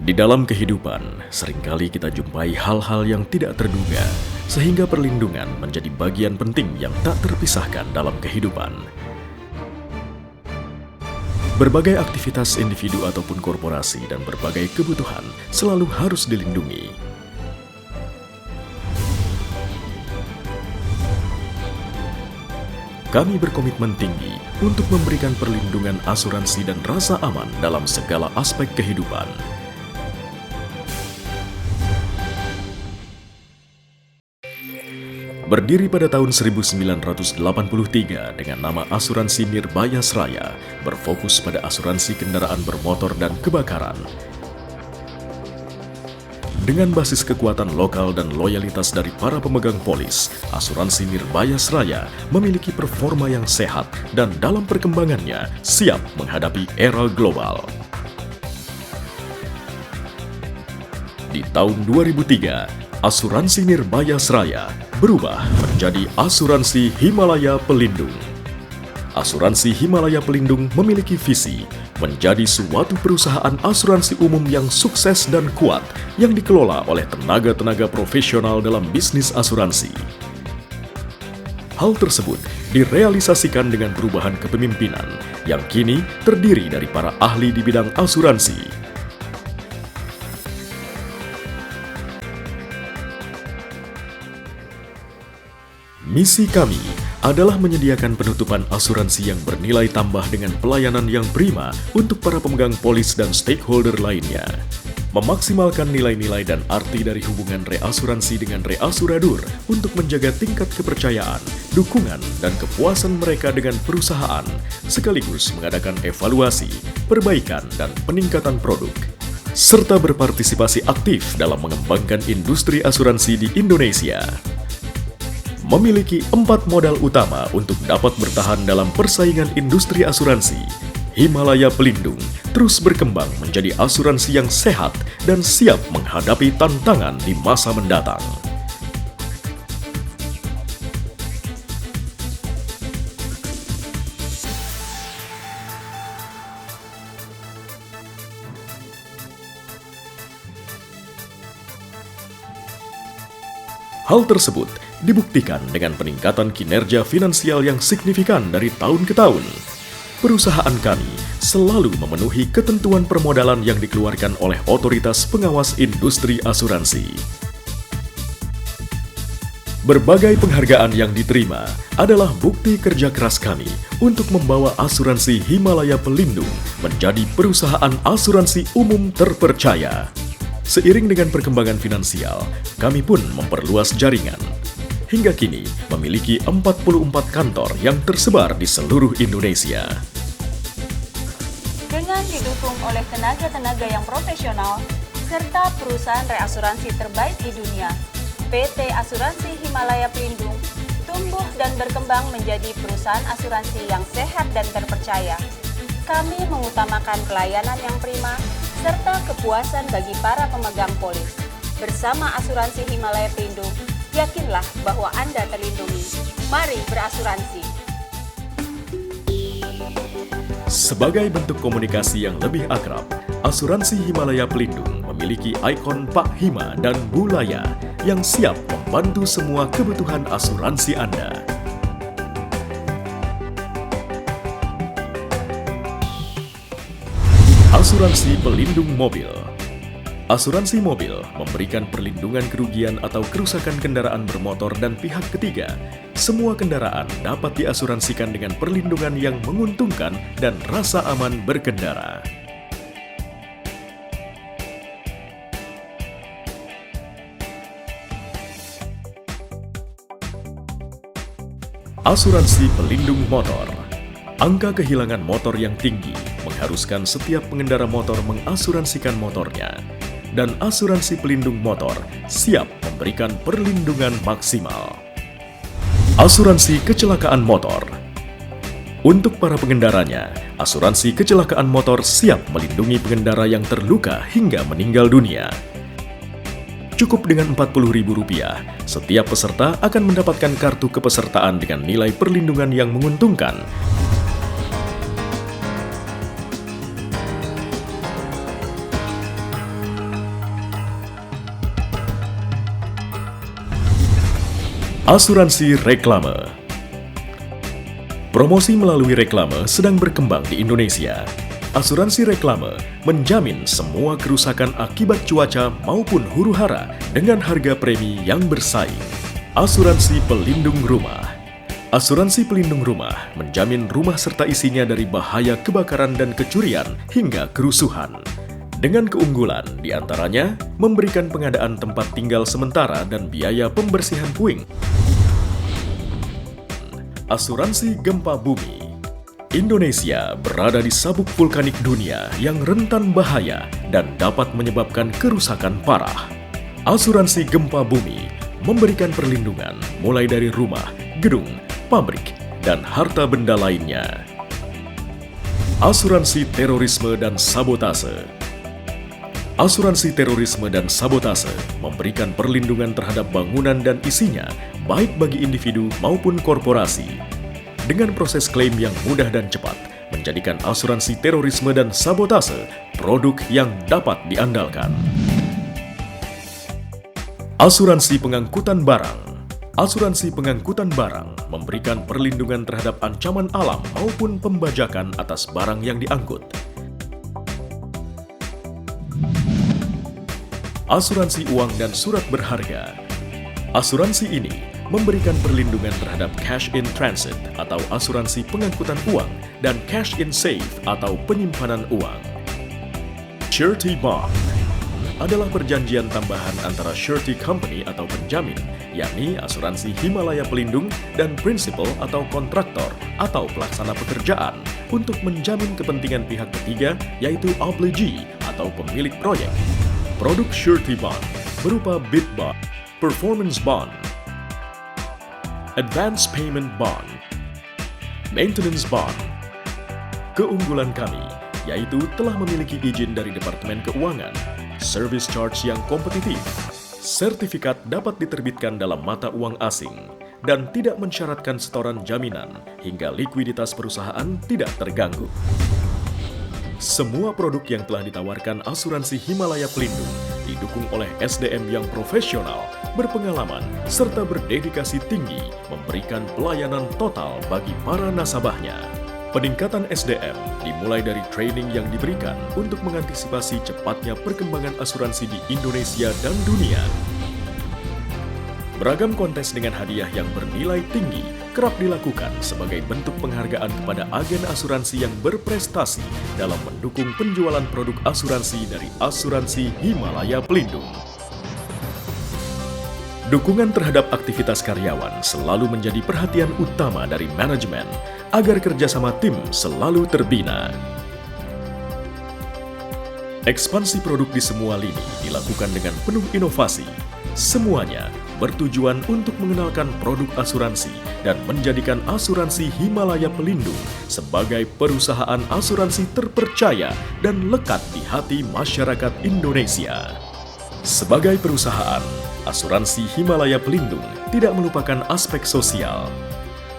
Di dalam kehidupan, seringkali kita jumpai hal-hal yang tidak terduga, sehingga perlindungan menjadi bagian penting yang tak terpisahkan dalam kehidupan. Berbagai aktivitas individu ataupun korporasi dan berbagai kebutuhan selalu harus dilindungi. Kami berkomitmen tinggi untuk memberikan perlindungan asuransi dan rasa aman dalam segala aspek kehidupan. Berdiri pada tahun 1983 dengan nama Asuransi Nirbaya Sraya, berfokus pada asuransi kendaraan bermotor dan kebakaran. Dengan basis kekuatan lokal dan loyalitas dari para pemegang polis, Asuransi Nirbaya Sraya memiliki performa yang sehat dan dalam perkembangannya siap menghadapi era global. Di tahun 2003, Asuransi Nirbaya Sraya berubah menjadi Asuransi Himalaya Pelindung. Asuransi Himalaya Pelindung memiliki visi menjadi suatu perusahaan asuransi umum yang sukses dan kuat yang dikelola oleh tenaga-tenaga profesional dalam bisnis asuransi. Hal tersebut direalisasikan dengan perubahan kepemimpinan yang kini terdiri dari para ahli di bidang asuransi. Misi kami adalah menyediakan penutupan asuransi yang bernilai tambah dengan pelayanan yang prima untuk para pemegang polis dan stakeholder lainnya. Memaksimalkan nilai-nilai dan arti dari hubungan reasuransi dengan reasuradur untuk menjaga tingkat kepercayaan, dukungan, dan kepuasan mereka dengan perusahaan, sekaligus mengadakan evaluasi, perbaikan, dan peningkatan produk, serta berpartisipasi aktif dalam mengembangkan industri asuransi di Indonesia. Memiliki 4 modal utama untuk dapat bertahan dalam persaingan industri asuransi. Himalaya Pelindung terus berkembang menjadi asuransi yang sehat dan siap menghadapi tantangan di masa mendatang. Hal tersebut dibuktikan dengan peningkatan kinerja finansial yang signifikan dari tahun ke tahun. Perusahaan kami selalu memenuhi ketentuan permodalan yang dikeluarkan oleh Otoritas Pengawas Industri Asuransi. Berbagai penghargaan yang diterima adalah bukti kerja keras kami untuk membawa asuransi Himalaya Pelindung menjadi perusahaan asuransi umum terpercaya. Seiring dengan perkembangan finansial, kami pun memperluas jaringan. Hingga kini memiliki 44 kantor yang tersebar di seluruh Indonesia. Dengan didukung oleh tenaga-tenaga yang profesional, serta perusahaan reasuransi terbaik di dunia, PT Asuransi Himalaya Pelindung tumbuh dan berkembang menjadi perusahaan asuransi yang sehat dan terpercaya. Kami mengutamakan pelayanan yang prima, serta kepuasan bagi para pemegang polis. Bersama Asuransi Himalaya Pelindung, yakinlah bahwa Anda terlindungi. Mari berasuransi. Sebagai bentuk komunikasi yang lebih akrab, Asuransi Himalaya Pelindung memiliki ikon Pak Hima dan Bu Laya yang siap membantu semua kebutuhan asuransi Anda. Asuransi Pelindung Mobil. Asuransi mobil memberikan perlindungan kerugian atau kerusakan kendaraan bermotor dan pihak ketiga. Semua kendaraan dapat diasuransikan dengan perlindungan yang menguntungkan dan rasa aman berkendara. Asuransi Pelindung Motor. Angka kehilangan motor yang tinggi mengharuskan setiap pengendara motor mengasuransikan motornya. Dan asuransi pelindung motor siap memberikan perlindungan maksimal. Asuransi kecelakaan motor. Untuk para pengendaranya, asuransi kecelakaan motor siap melindungi pengendara yang terluka hingga meninggal dunia. Cukup dengan Rp40.000, setiap peserta akan mendapatkan kartu kepesertaan dengan nilai perlindungan yang menguntungkan. Asuransi reklame. Promosi melalui reklame sedang berkembang di Indonesia. Asuransi reklame menjamin semua kerusakan akibat cuaca maupun huru-hara dengan harga premi yang bersaing. Asuransi pelindung rumah. Asuransi pelindung rumah menjamin rumah serta isinya dari bahaya kebakaran dan kecurian hingga kerusuhan. Dengan keunggulan diantaranya memberikan pengadaan tempat tinggal sementara dan biaya pembersihan puing. Asuransi gempa bumi. Indonesia berada di sabuk vulkanik dunia yang rentan bahaya dan dapat menyebabkan kerusakan parah. Asuransi gempa bumi memberikan perlindungan mulai dari rumah, gedung, pabrik, dan harta benda lainnya. Asuransi terorisme dan sabotase. Asuransi terorisme dan sabotase memberikan perlindungan terhadap bangunan dan isinya, baik bagi individu maupun korporasi. Dengan proses klaim yang mudah dan cepat, menjadikan asuransi terorisme dan sabotase produk yang dapat diandalkan. Asuransi pengangkutan barang. Asuransi pengangkutan barang memberikan perlindungan terhadap ancaman alam maupun pembajakan atas barang yang diangkut. Asuransi uang dan surat berharga. Asuransi ini memberikan perlindungan terhadap cash in transit atau asuransi pengangkutan uang dan cash in safe atau penyimpanan uang. Surety bond adalah perjanjian tambahan antara surety company atau penjamin, yakni asuransi Himalaya Pelindung dan principal atau kontraktor atau pelaksana pekerjaan untuk menjamin kepentingan pihak ketiga, yaitu obligee atau pemilik proyek. Produk surety bond berupa bid bond, performance bond, advance payment bond, maintenance bond. Keunggulan kami yaitu telah memiliki izin dari Departemen Keuangan, service charge yang kompetitif, sertifikat dapat diterbitkan dalam mata uang asing, dan tidak mensyaratkan setoran jaminan hingga likuiditas perusahaan tidak terganggu. Semua produk yang telah ditawarkan asuransi Himalaya Pelindung didukung oleh SDM yang profesional, berpengalaman, serta berdedikasi tinggi memberikan pelayanan total bagi para nasabahnya. Peningkatan SDM dimulai dari training yang diberikan untuk mengantisipasi cepatnya perkembangan asuransi di Indonesia dan dunia. Beragam kontes dengan hadiah yang bernilai tinggi kerap dilakukan sebagai bentuk penghargaan kepada agen asuransi yang berprestasi dalam mendukung penjualan produk asuransi dari asuransi Himalaya Pelindung. Dukungan terhadap aktivitas karyawan selalu menjadi perhatian utama dari manajemen agar kerjasama tim selalu terbina. Ekspansi produk di semua lini dilakukan dengan penuh inovasi. Semuanya bertujuan untuk mengenalkan produk asuransi dan menjadikan asuransi Himalaya Pelindung sebagai perusahaan asuransi terpercaya dan lekat di hati masyarakat Indonesia. Sebagai perusahaan, asuransi Himalaya Pelindung tidak melupakan aspek sosial.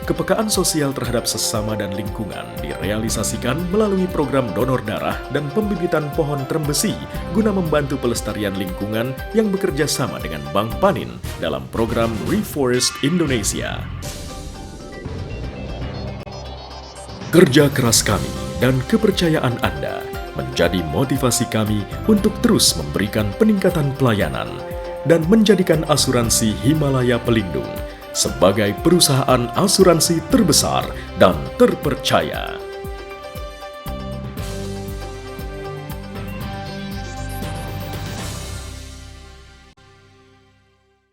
Kepekaan sosial terhadap sesama dan lingkungan direalisasikan melalui program donor darah dan pembibitan pohon trembesi guna membantu pelestarian lingkungan yang bekerja sama dengan Bank Panin dalam program Reforest Indonesia. Kerja keras kami dan kepercayaan Anda menjadi motivasi kami untuk terus memberikan peningkatan pelayanan dan menjadikan asuransi Himalaya Pelindung sebagai perusahaan asuransi terbesar dan terpercaya.